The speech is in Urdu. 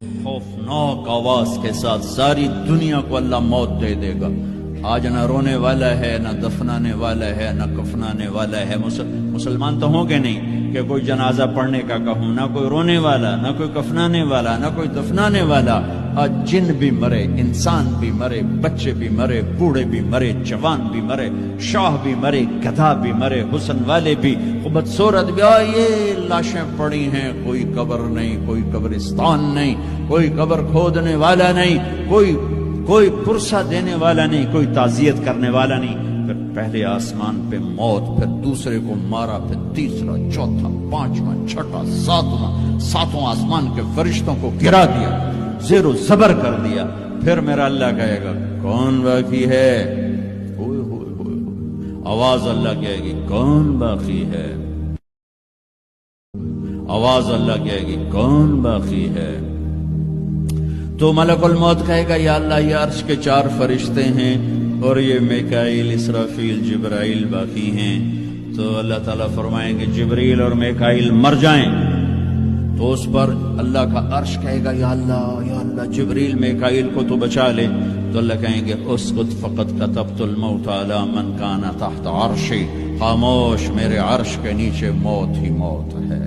خوفناک آواز کے ساتھ ساری دنیا کو اللہ موت دے دے گا. آج نہ رونے والا ہے، نہ دفنانے والا ہے، نہ کفنانے والا ہے. مسلمان تو ہوں گے نہیں کہ کوئی جنازہ پڑھنے کا کہوں، نہ کوئی رونے والا، نہ کوئی کفنانے والا، نہ کوئی دفنانے والا. آج جن بھی مرے، انسان بھی مرے، بچے بھی مرے، بوڑھے بھی مرے، جوان بھی مرے، شاہ بھی مرے، گدھا بھی مرے، حسن والے بھی، خوبصورت بھی. یہ لاشیں پڑی ہیں، کوئی قبر نہیں، کوئی قبرستان نہیں، کوئی قبر کھودنے والا نہیں، کوئی پرسہ دینے والا نہیں، کوئی تعزیت کرنے والا نہیں. پھر پہلے آسمان پہ موت، پھر دوسرے کو مارا، پھر تیسرا، چوتھا، پانچواں، چھٹا، ساتواں آسمان کے فرشتوں کو گرا دیا، زیر و زبر کر دیا. پھر میرا اللہ کہے گا کون باقی ہے؟ آواز اللہ کہے گی کون باقی ہے؟ آواز اللہ کہے گی کون باقی ہے؟ تو ملک الموت کہے گا یا اللہ یہ عرش کے 4 فرشتے ہیں اور یہ میکائیل، اسرافیل، جبرائیل باقی ہیں. تو اللہ تعالیٰ فرمائیں گے جبریل اور میکائیل مر جائیں. تو اس پر اللہ کا عرش کہے گا یا اللہ جبریل میکائیل کو تو بچا لے. تو اللہ کہیں گے اسکت فقط کتبت الموت علی من کان تحت عرشی. خاموش، میرے عرش کے نیچے موت ہی موت ہے.